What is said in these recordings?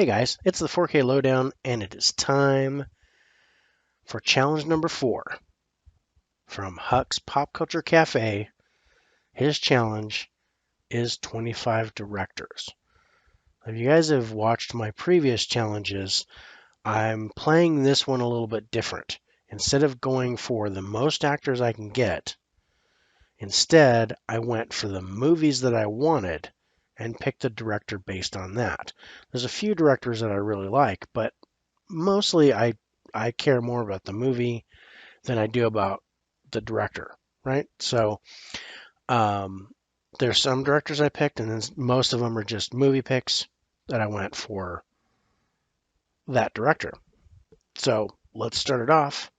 Hey guys, it's the 4K Lowdown, and it is time for challenge number 4 from Huck's Pop Culture Cafe. His challenge is 25 directors. If you guys have watched my previous challenges, I'm playing this one a little bit different. Instead of going for the most actors I can get, instead I went for the movies that I wanted and picked a director based on that. There's a few directors that I really like, but mostly I care more about the movie than I do about the director, right? So there's some directors I picked, and then most of them are just movie picks that I went for that director. So let's start it off.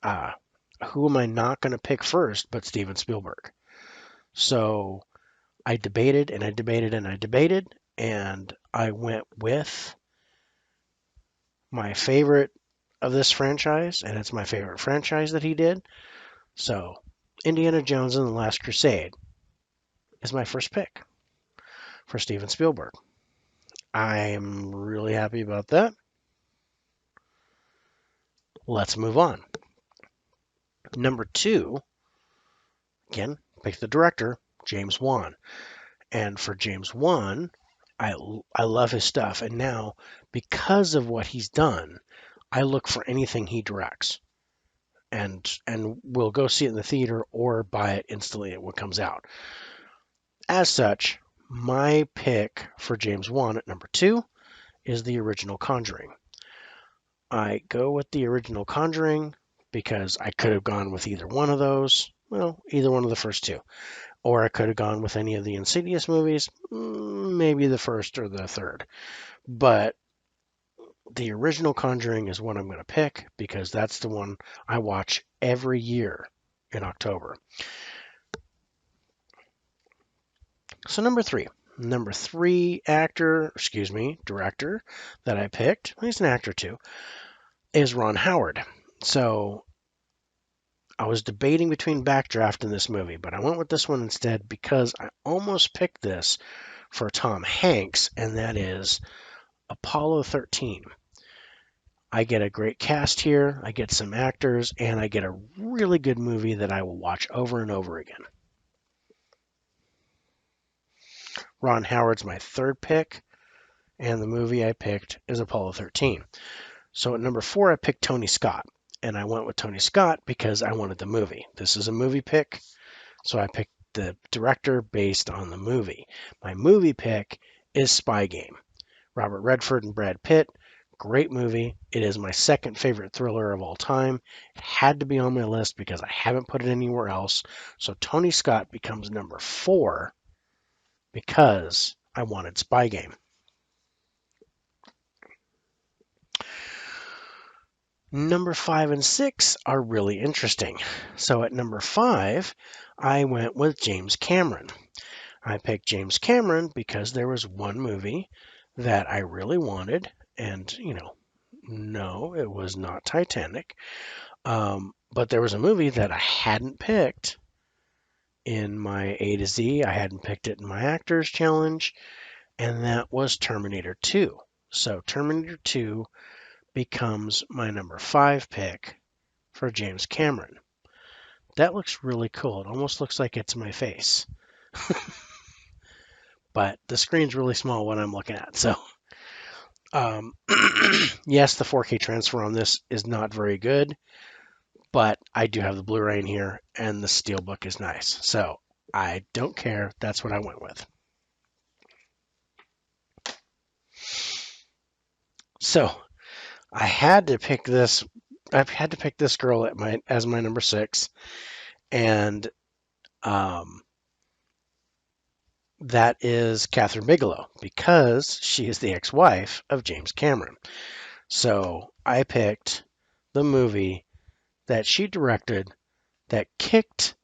Who am I not going to pick first but Steven Spielberg? So I debated and I debated and I debated, and I went with my favorite of this franchise, and it's my favorite franchise that he did. So Indiana Jones and the Last Crusade is my first pick for Steven Spielberg. I'm really happy about that. Let's move on. Number 2, again, pick the director, James Wan. And for James Wan, I love his stuff. And now, because of what he's done, I look for anything he directs. And we'll go see it in the theater or buy it instantly when it comes out. As such, my pick for James Wan at number 2 is the original Conjuring. I go with the original Conjuring because I could have gone with either one of those. Well, either one of the first two. Or I could have gone with any of the Insidious movies, maybe the first or the third. But the original Conjuring is what I'm going to pick because that's the one I watch every year in October. So number 3. Number 3 director that I picked, he's an actor too, is Ron Howard. So I was debating between Backdraft and this movie, but I went with this one instead because I almost picked this for Tom Hanks, and that is Apollo 13. I get a great cast here, I get some actors, and I get a really good movie that I will watch over and over again. Ron Howard's my third pick, and the movie I picked is Apollo 13. So at number 4, I picked Tony Scott, and I went with Tony Scott because I wanted the movie. This is a movie pick, so I picked the director based on the movie. My movie pick is Spy Game. Robert Redford and Brad Pitt. Great movie. It is my second favorite thriller of all time. It had to be on my list because I haven't put it anywhere else. So Tony Scott becomes number 4 because I wanted Spy Game. Number 5 and 6 are really interesting. So at number 5, I went with James Cameron. I picked James Cameron because there was one movie that I really wanted, and, no, it was not Titanic. But there was a movie that I hadn't picked in my A to Z. I hadn't picked it in my Actors Challenge, and that was Terminator 2. So Terminator 2 becomes my number 5 pick for James Cameron. That looks really cool. It almost looks like it's my face. But the screen's really small when I'm looking at. So, yes, the 4K transfer on this is not very good, but I do have the Blu-ray in here, and the Steelbook is nice. So I don't care. That's what I went with. So I had to pick this. I had to pick this girl as my number 6, and that is Catherine Bigelow because she is the ex-wife of James Cameron. So I picked the movie that she directed that kicked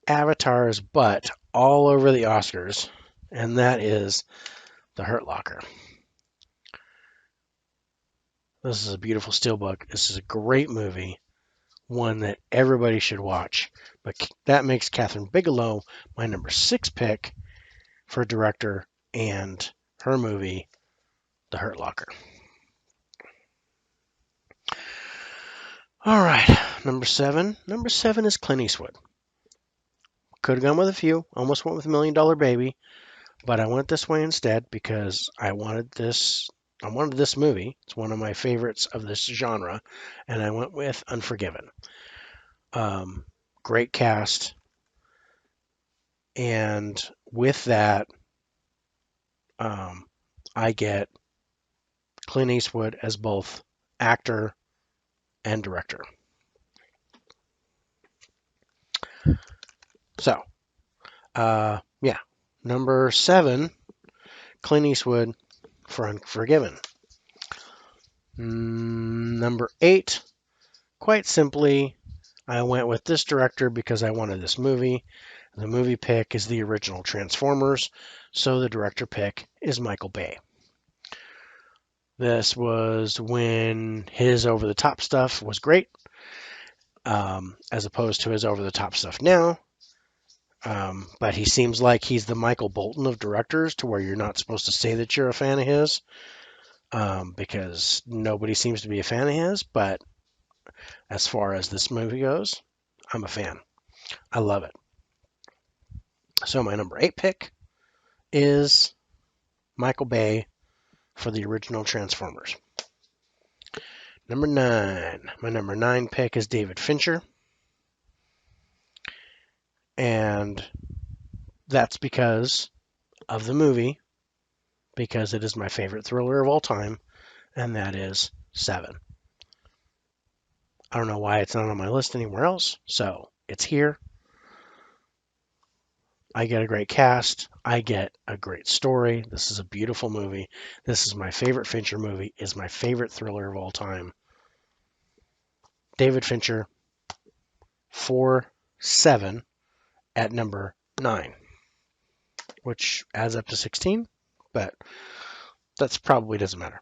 Avatar's butt all over the Oscars, and that is The Hurt Locker. This is a beautiful steelbook. This is a great movie, one that everybody should watch. But that makes Catherine Bigelow my number 6 pick for director, and her movie The Hurt Locker. All right, number 7. Number 7 is Clint Eastwood. Could have gone with a few. Almost went with $1 Million Baby, but I went this way instead because I wanted this. I wanted this movie. It's one of my favorites of this genre, and I went with Unforgiven. Great cast, and with that, I get Clint Eastwood as both actor and director. So, yeah, number 7, Clint Eastwood for Unforgiven. Number 8, quite simply, I went with this director because I wanted this movie. The movie pick is the original Transformers, so the director pick is Michael Bay. This was when his over-the-top stuff was great, as opposed to his over-the-top stuff now. But he seems like he's the Michael Bolton of directors, to where you're not supposed to say that you're a fan of his, because nobody seems to be a fan of his. But as far as this movie goes, I'm a fan. I love it. So my number 8 pick is Michael Bay for the original Transformers. Number 9. My number 9 pick is David Fincher. And that's because of the movie, because it is my favorite thriller of all time, and that is Seven. I don't know why it's not on my list anywhere else, so it's here. I get a great cast. I get a great story. This is a beautiful movie. This is my favorite Fincher movie. It's my favorite thriller of all time. David Fincher for Seven at number 9, which adds up to 16, but that's probably doesn't matter.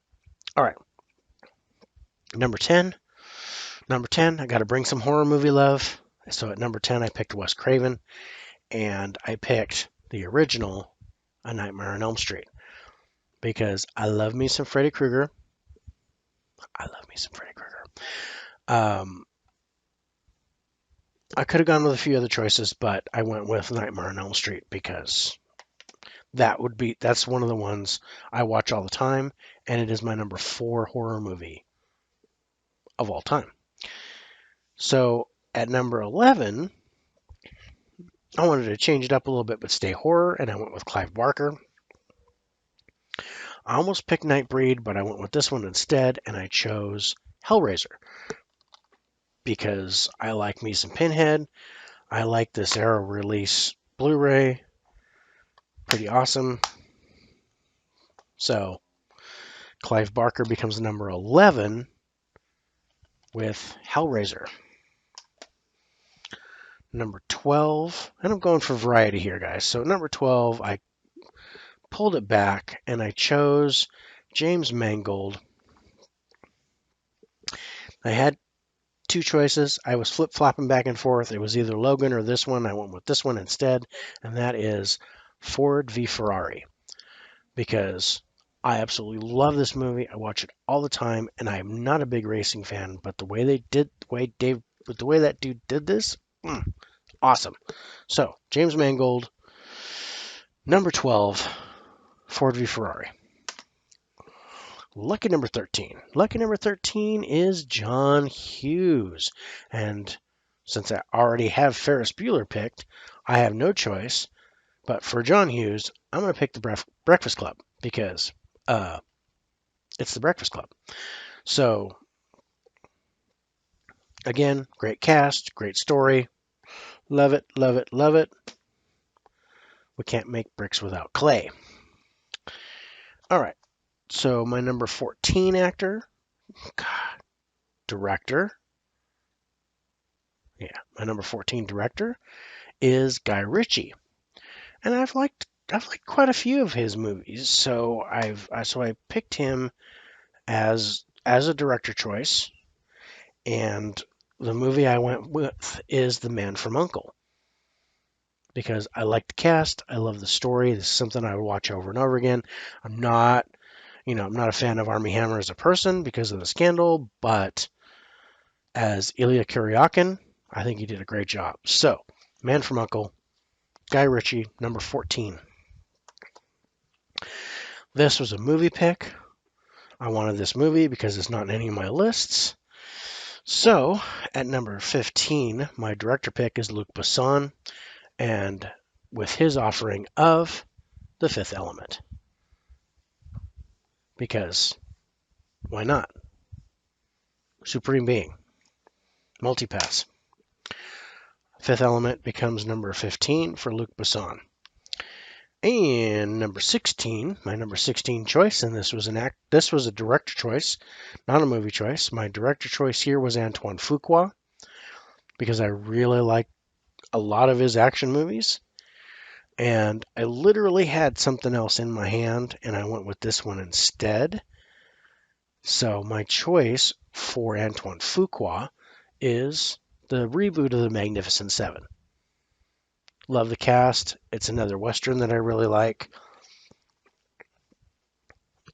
All right. Number 10. Number 10, I got to bring some horror movie love. So at number 10, I picked Wes Craven, and I picked the original A Nightmare on Elm Street because I love me some Freddy Krueger. I could have gone with a few other choices, but I went with Nightmare on Elm Street because that's one of the ones I watch all the time, and it is my number 4 horror movie of all time. So at number 11, I wanted to change it up a little bit, but stay horror, and I went with Clive Barker. I almost picked Nightbreed, but I went with this one instead, and I chose Hellraiser because I like me some Pinhead. I like this Arrow release Blu-ray. Pretty awesome. So Clive Barker becomes number 11 with Hellraiser. Number 12, and I'm going for variety here, guys. So number 12, I pulled it back, and I chose James Mangold. I had 2 choices. I was flip-flopping back and forth. It was either Logan or this one. I went with this one instead, and that is Ford v Ferrari, because I absolutely love this movie. I watch it all the time, and I am not a big racing fan, but the way that dude did this, awesome. So James Mangold, number 12, Ford v Ferrari. Lucky number 13. Lucky number 13 is John Hughes. And since I already have Ferris Bueller picked, I have no choice. But for John Hughes, I'm going to pick the Breakfast Club because it's the Breakfast Club. So, again, great cast, great story. Love it, love it, love it. We can't make bricks without clay. All right. So my number 14 director. Yeah, my number 14 director is Guy Ritchie. And I've liked quite a few of his movies. So I picked him as a director choice. And the movie I went with is The Man from U.N.C.L.E. because I like the cast, I love the story. This is something I would watch over and over again. I'm not I'm not a fan of Armie Hammer as a person because of the scandal, but as Ilya Kuryakin, I think he did a great job. So, Man from U.N.C.L.E., Guy Ritchie, number 14. This was a movie pick. I wanted this movie because it's not in any of my lists. So, at number 15, my director pick is Luc Besson, and with his offering of The Fifth Element. Because, why not? Supreme Being. Multipass. Fifth Element becomes number 15 for Luc Besson. And number 16, my number 16 choice, and this was a director choice, not a movie choice. My director choice here was Antoine Fuqua, because I really like a lot of his action movies. And I literally had something else in my hand, and I went with this one instead. So my choice for Antoine Fuqua is the reboot of The Magnificent Seven. Love the cast. It's another Western that I really like.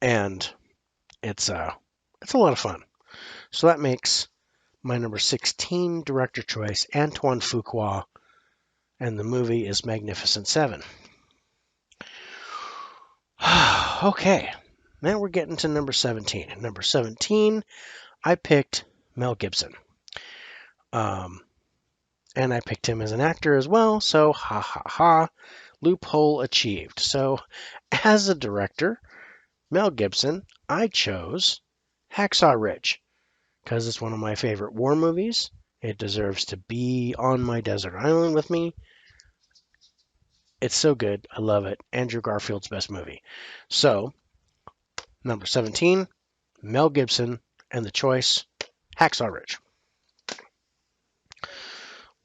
And it's a lot of fun. So that makes my number 16 director choice Antoine Fuqua, and the movie is Magnificent Seven. Okay, now we're getting to number 17. At number 17, I picked Mel Gibson. And I picked him as an actor as well, so ha ha ha, loophole achieved. So as a director, Mel Gibson, I chose Hacksaw Ridge because it's one of my favorite war movies. It deserves to be on my desert island with me. It's so good. I love it. Andrew Garfield's best movie. So, number 17, Mel Gibson, and the choice, Hacksaw Ridge.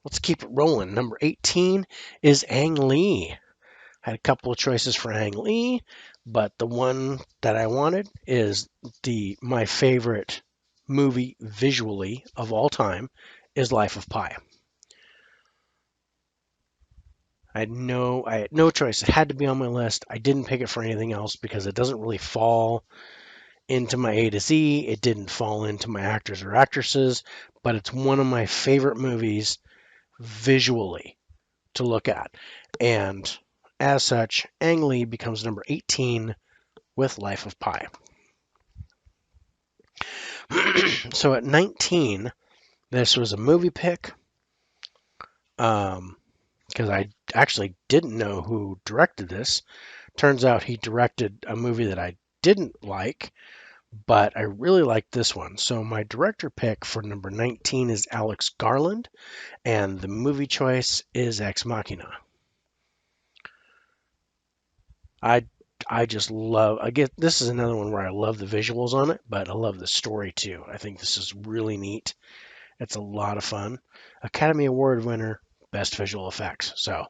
Let's keep it rolling. Number 18 is Ang Lee. I had a couple of choices for Ang Lee, but the one that I wanted is my favorite movie visually of all time is Life of Pi. I had no choice. It had to be on my list. I didn't pick it for anything else because it doesn't really fall into my A to Z. It didn't fall into my actors or actresses, but it's one of my favorite movies visually to look at. And as such, Ang Lee becomes number 18 with Life of Pi. So at 19, this was a movie pick. Because I actually didn't know who directed this. Turns out he directed a movie that I didn't like, but I really liked this one. So my director pick for number 19 is Alex Garland, and the movie choice is Ex Machina. I just love, this is another one where I love the visuals on it, but I love the story too. I think this is really neat. It's a lot of fun. Academy Award winner, best visual effects. So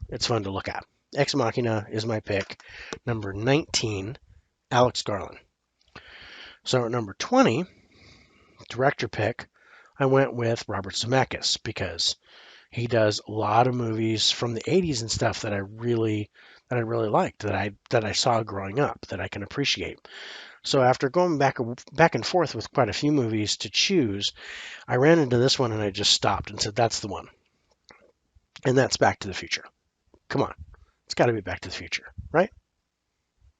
it's fun to look at. Ex Machina is my pick. Number 19, Alex Garland. So at number 20, director pick, I went with Robert Zemeckis because he does a lot of movies from the 80s and stuff that I really liked, that I saw growing up, that I can appreciate. So after going back and forth with quite a few movies to choose, I ran into this one and I just stopped and said, that's the one. And that's Back to the Future. Come on. It's got to be Back to the Future, right?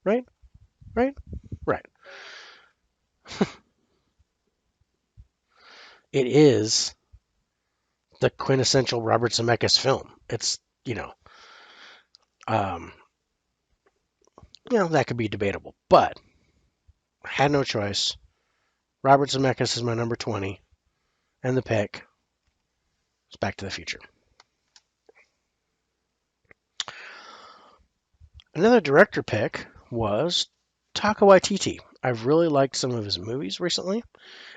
Right? Right? Right. It is the quintessential Robert Zemeckis film. It's, that could be debatable, but I had no choice. Robert Zemeckis is my number 20, and the pick is Back to the Future. Another director pick was Taika Waititi. I've really liked some of his movies recently,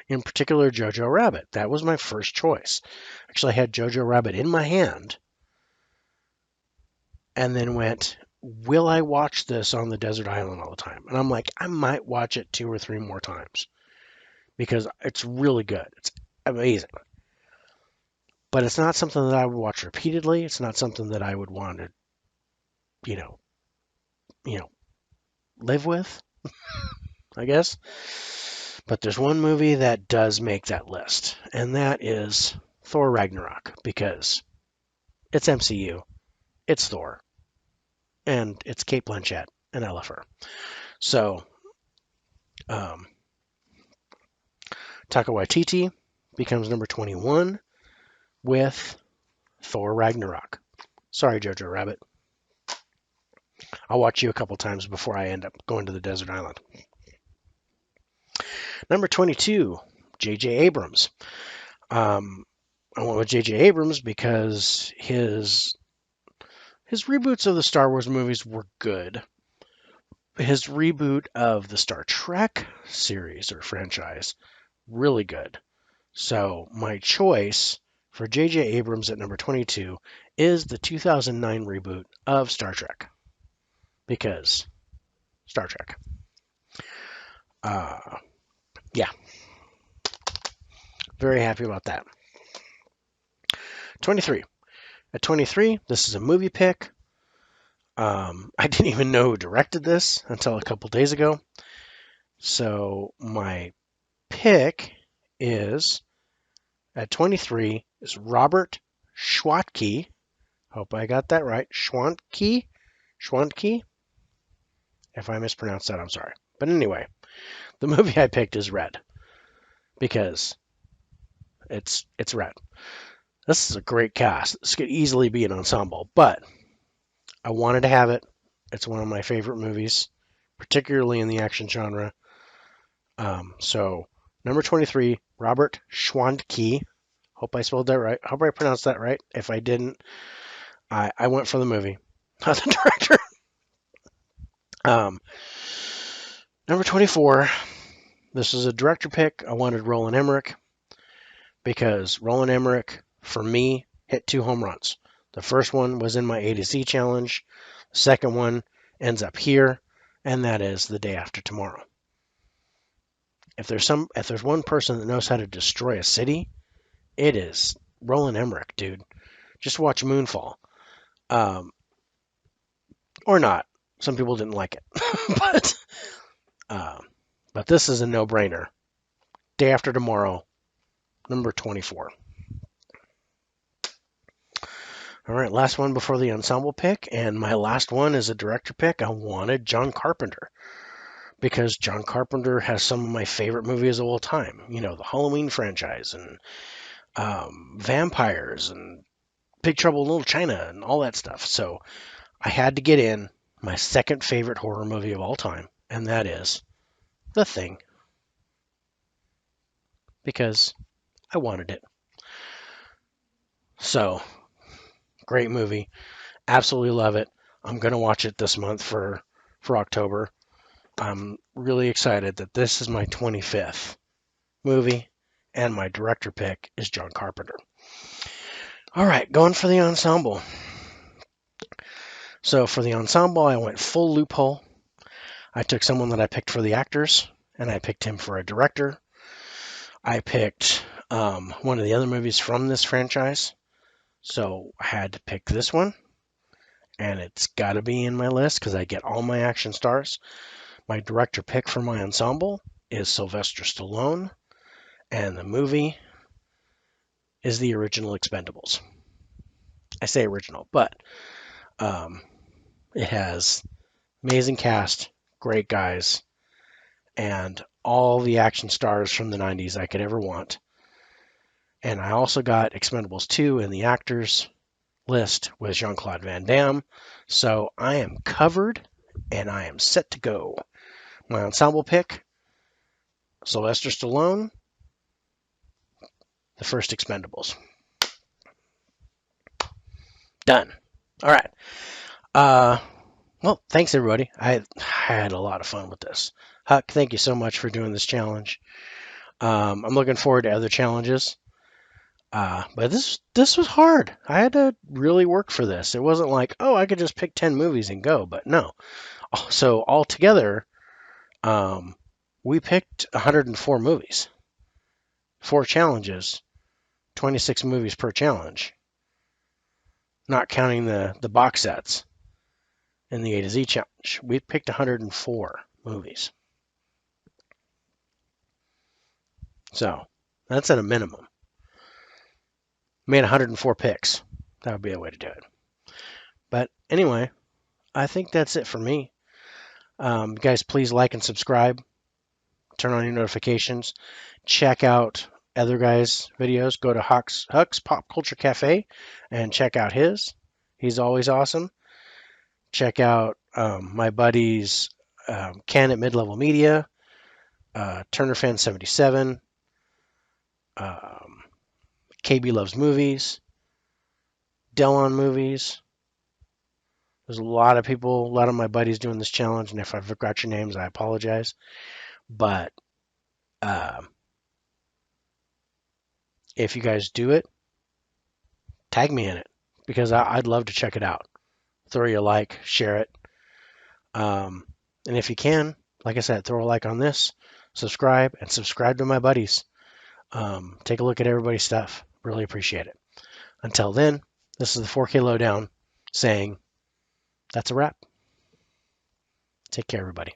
in particular Jojo Rabbit. That was my first choice. Actually, I had Jojo Rabbit in my hand and then went, will I watch this on the desert island all the time? And I'm like, I might watch it 2 or 3 more times because it's really good. It's amazing. But it's not something that I would watch repeatedly. It's not something that I would want to, live with. I guess. But there's one movie that does make that list, and that is Thor Ragnarok, because it's MCU, it's Thor, and it's Kate Blanchett, and I love her. So, um, Taika Waititi becomes number 21 with Thor Ragnarok. Sorry, Jojo Rabbit. I'll watch you a couple times before I end up going to the desert island. Number 22, J.J. Abrams. I went with J.J. Abrams because his reboots of the Star Wars movies were good. His reboot of the Star Trek series or franchise, really good. So my choice for J.J. Abrams at number 22 is the 2009 reboot of Star Trek. Because Star Trek. Yeah. Very happy about that. 23. At 23, this is a movie pick. I didn't even know who directed this until a couple days ago. So my pick is, at 23, is Robert Schwentke. Hope I got that right. Schwentke? If I mispronounced that, I'm sorry. But anyway, the movie I picked is Red. Because it's Red. This is a great cast. This could easily be an ensemble, but I wanted to have it. It's one of my favorite movies, particularly in the action genre. So, number 23, Robert Schwentke. Hope I spelled that right. Hope I pronounced that right. If I didn't, I went for the movie, not the director. Number 24, this is a director pick. I wanted Roland Emmerich because Roland Emmerich, for me, hit 2 home runs. The first one was in my A to Z challenge. The second one ends up here, and that is The Day After Tomorrow. If there's one person that knows how to destroy a city, it is Roland Emmerich, dude. Just watch Moonfall. Or not. Some people didn't like it. But this is a no-brainer. Day After Tomorrow, number 24. All right, last one before the ensemble pick, and my last one is a director pick. I wanted John Carpenter because John Carpenter has some of my favorite movies of all time. You know, the Halloween franchise and vampires and Big Trouble in Little China and all that stuff. So I had to get in my second favorite horror movie of all time, and that is The Thing, because I wanted it. So, great movie. Absolutely love it. I'm going to watch it this month for October. I'm really excited that this is my 25th movie, and my director pick is John Carpenter. All right, going for the ensemble. So for the ensemble, I went full loophole. I took someone that I picked for the actors, and I picked him for a director. I picked one of the other movies from this franchise, so I had to pick this one, and it's got to be in my list because I get all my action stars. My director pick for my ensemble is Sylvester Stallone, and the movie is the original Expendables. I say original, but it has amazing cast, great guys, and all the action stars from the 90s I could ever want. And I also got Expendables 2 in the actors list with Jean-Claude Van Damme. So I am covered and I am set to go. My ensemble pick, Sylvester Stallone, the first Expendables. Done. All right. Well, thanks everybody. I had a lot of fun with this. Huck, thank you so much for doing this challenge. I'm looking forward to other challenges. But this was hard. I had to really work for this. It wasn't like, oh, I could just pick 10 movies and go, but no. So altogether, we picked 104 movies, 4 challenges, 26 movies per challenge, not counting the box sets in the A to Z challenge. We picked 104 movies. So that's at a minimum. Made 104 picks. That would be a way to do it. But anyway, I think that's it for me. Guys, please like and subscribe. Turn on your notifications. Check out other guys' videos. Go to Huck's Pop Culture Cafe and check out his. He's always awesome. Check out my buddies Ken at Mid-Level Media, Turner Fan 77, KB Loves Movies, Delon Movies. There's a lot of people, a lot of my buddies doing this challenge, and if I forgot your names, I apologize. But if you guys do it, tag me in it because I'd love to check it out. Throw you a like, share it. And if you can, like I said, throw a like on this, subscribe, and subscribe to my buddies. Take a look at everybody's stuff. Really appreciate it. Until then, this is the 4K Lowdown saying that's a wrap. Take care, everybody.